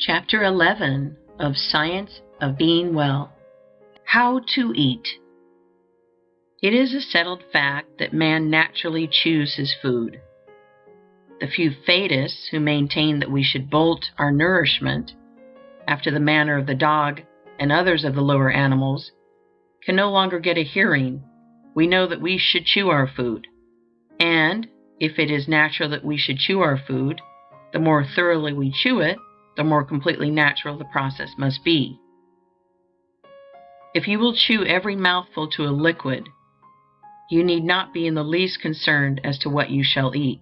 Chapter 11 of Science of Being Well. How to Eat. It is a settled fact that man naturally chews his food. The few fadists who maintain that we should bolt our nourishment, after the manner of the dog and others of the lower animals, can no longer get a hearing. We know that we should chew our food, and if it is natural that we should chew our food, the more thoroughly we chew it, the more completely natural the process must be. If you will chew every mouthful to a liquid, you need not be in the least concerned as to what you shall eat,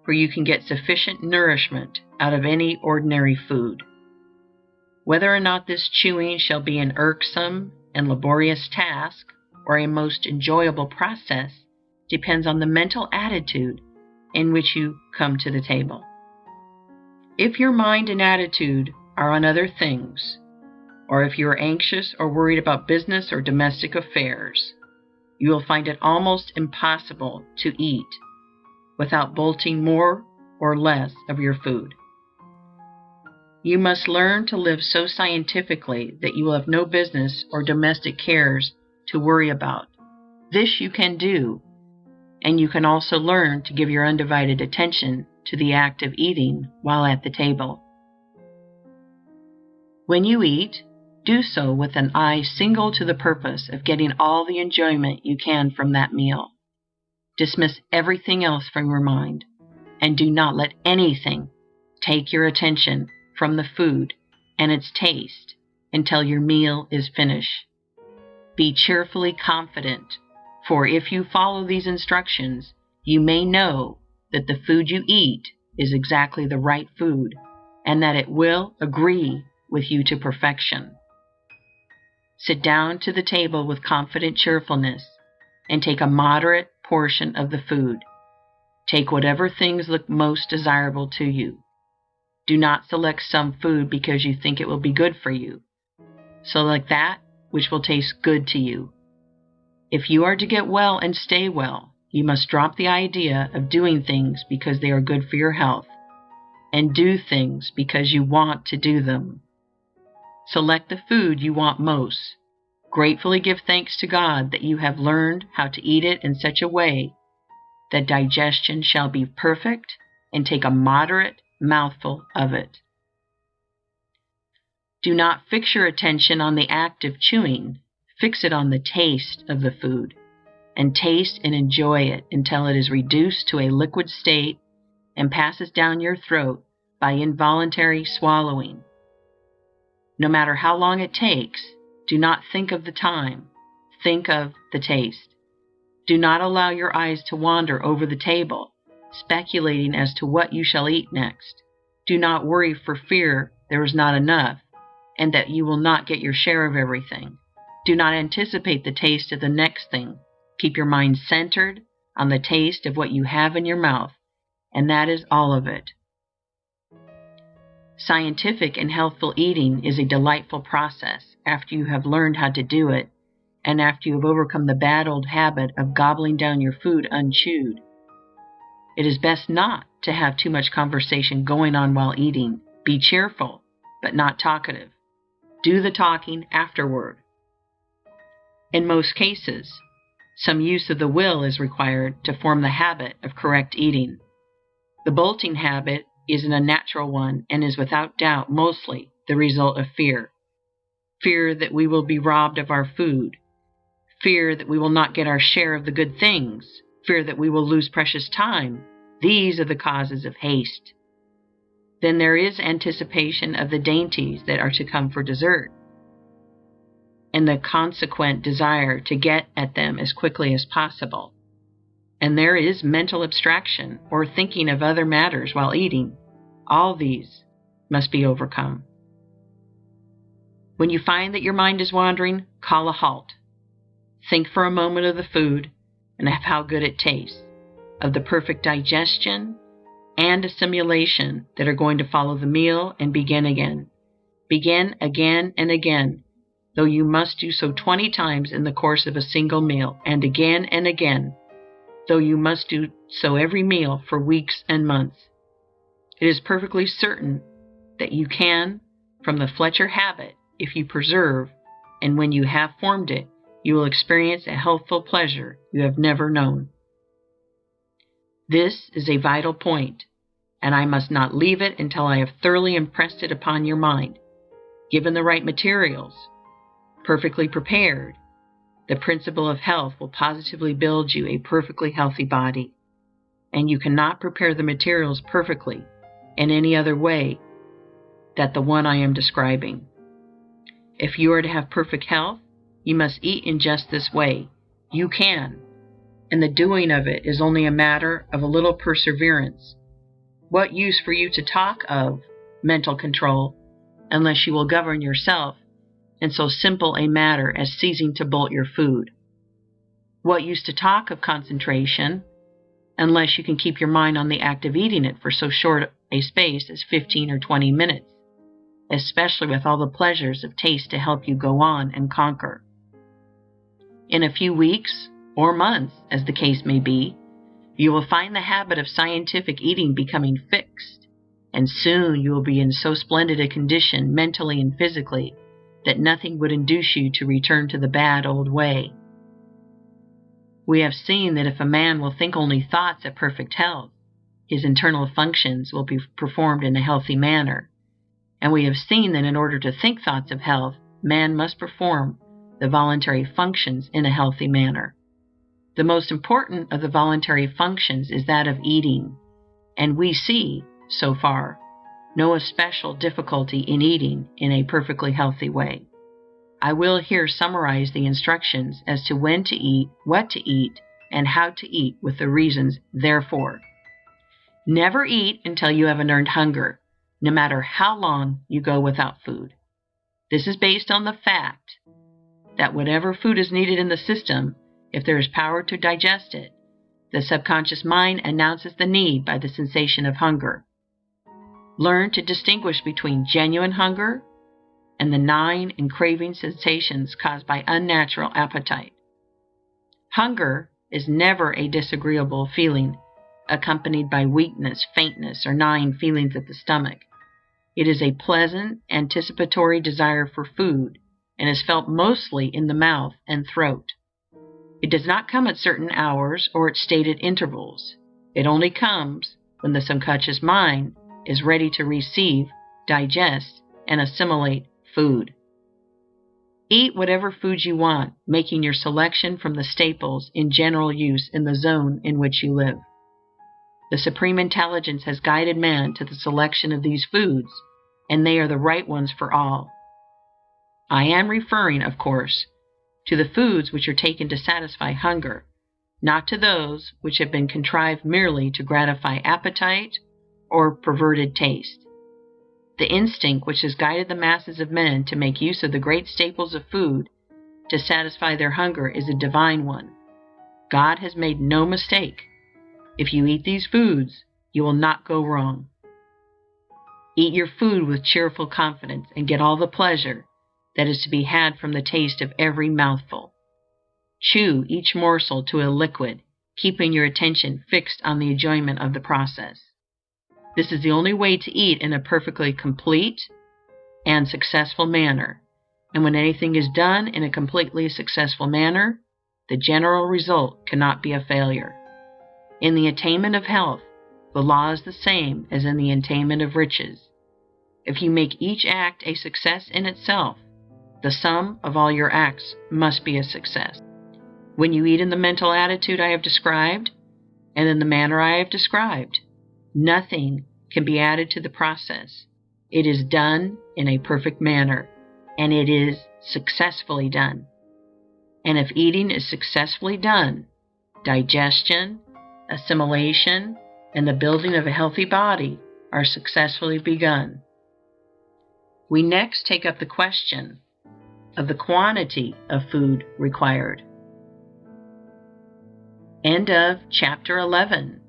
for you can get sufficient nourishment out of any ordinary food. Whether or not this chewing shall be an irksome and laborious task or a most enjoyable process depends on the mental attitude in which you come to the table. If your mind and attitude are on other things, or if you are anxious or worried about business or domestic affairs, you will find it almost impossible to eat without bolting more or less of your food. You must learn to live so scientifically that you will have no business or domestic cares to worry about. This you can do, and you can also learn to give your undivided attention to the act of eating while at the table. When you eat, do so with an eye single to the purpose of getting all the enjoyment you can from that meal. Dismiss everything else from your mind, and do not let anything take your attention from the food and its taste until your meal is finished. Be cheerfully confident, for if you follow these instructions, you may know that the food you eat is exactly the right food, and that it will agree with you to perfection. Sit down to the table with confident cheerfulness, and take a moderate portion of the food. Take whatever things look most desirable to you. Do not select some food because you think it will be good for you. Select that which will taste good to you. If you are to get well and stay well, you must drop the idea of doing things because they are good for your health, and do things because you want to do them. Select the food you want most. Gratefully give thanks to God that you have learned how to eat it in such a way that digestion shall be perfect, and take a moderate mouthful of it. Do not fix your attention on the act of chewing. Fix it on the taste of the food, and taste and enjoy it until it is reduced to a liquid state and passes down your throat by involuntary swallowing. No matter how long it takes, do not think of the time. Think of the taste. Do not allow your eyes to wander over the table, speculating as to what you shall eat next. Do not worry for fear there is not enough, and that you will not get your share of everything. Do not anticipate the taste of the next thing. Keep your mind centered on the taste of what you have in your mouth, and that is all of it. Scientific and healthful eating is a delightful process after you have learned how to do it, and after you have overcome the bad old habit of gobbling down your food unchewed. It is best not to have too much conversation going on while eating. Be cheerful, but not talkative. Do the talking afterward. In most cases, some use of the will is required to form the habit of correct eating. The bolting habit is an unnatural one and is without doubt mostly the result of fear. Fear that we will be robbed of our food. Fear that we will not get our share of the good things. Fear that we will lose precious time. These are the causes of haste. Then there is anticipation of the dainties that are to come for dessert, and the consequent desire to get at them as quickly as possible. And there is mental abstraction, or thinking of other matters while eating. All these must be overcome. When you find that your mind is wandering, call a halt. Think for a moment of the food and of how good it tastes, of the perfect digestion and assimilation that are going to follow the meal, and begin again. Begin again and again, though you must do so 20 times in the course of a single meal, and again, though you must do so every meal for weeks and months. It is perfectly certain that you can from the Fletcher habit if you persevere, and when you have formed it, you will experience a healthful pleasure you have never known. This is a vital point, and I must not leave it until I have thoroughly impressed it upon your mind. Given the right materials, perfectly prepared, the principle of health will positively build you a perfectly healthy body, and you cannot prepare the materials perfectly in any other way than the one I am describing. If you are to have perfect health, you must eat in just this way. You can, and the doing of it is only a matter of a little perseverance. What use for you to talk of mental control unless you will govern yourself in so simple a matter as ceasing to bolt your food? What use to talk of concentration unless you can keep your mind on the act of eating it for so short a space as 15 or 20 minutes, especially with all the pleasures of taste to help you go on and conquer? In a few weeks, or months, as the case may be, you will find the habit of scientific eating becoming fixed, and soon you will be in so splendid a condition mentally and physically that nothing would induce you to return to the bad old way. We have seen that if a man will think only thoughts of perfect health, his internal functions will be performed in a healthy manner, and we have seen that in order to think thoughts of health, man must perform the voluntary functions in a healthy manner. The most important of the voluntary functions is that of eating, and we see, so far, no especial difficulty in eating in a perfectly healthy way. I will here summarize the instructions as to when to eat, what to eat, and how to eat with the reasons therefore. Never eat until you have an earned hunger, no matter how long you go without food. This is based on the fact that whatever food is needed in the system, if there is power to digest it, the subconscious mind announces the need by the sensation of hunger. Learn to distinguish between genuine hunger and the gnawing and craving sensations caused by unnatural appetite. Hunger is never a disagreeable feeling accompanied by weakness, faintness, or gnawing feelings at the stomach. It is a pleasant, anticipatory desire for food and is felt mostly in the mouth and throat. It does not come at certain hours or at stated intervals. It only comes when the subconscious mind is ready to receive, digest, and assimilate food. Eat whatever foods you want, making your selection from the staples in general use in the zone in which you live. The Supreme Intelligence has guided man to the selection of these foods, and they are the right ones for all. I am referring, of course, to the foods which are taken to satisfy hunger, not to those which have been contrived merely to gratify appetite or perverted taste. The instinct which has guided the masses of men to make use of the great staples of food to satisfy their hunger is a divine one. God has made no mistake. If you eat these foods, you will not go wrong. Eat your food with cheerful confidence and get all the pleasure that is to be had from the taste of every mouthful. Chew each morsel to a liquid, keeping your attention fixed on the enjoyment of the process. This is the only way to eat in a perfectly complete and successful manner, and when anything is done in a completely successful manner, the general result cannot be a failure. In the attainment of health, the law is the same as in the attainment of riches. If you make each act a success in itself, the sum of all your acts must be a success. When you eat in the mental attitude I have described, and in the manner I have described, nothing can be added to the process. It is done in a perfect manner, and it is successfully done. And if eating is successfully done, digestion, assimilation, and the building of a healthy body are successfully begun. We next take up the question of the quantity of food required. End of Chapter 11.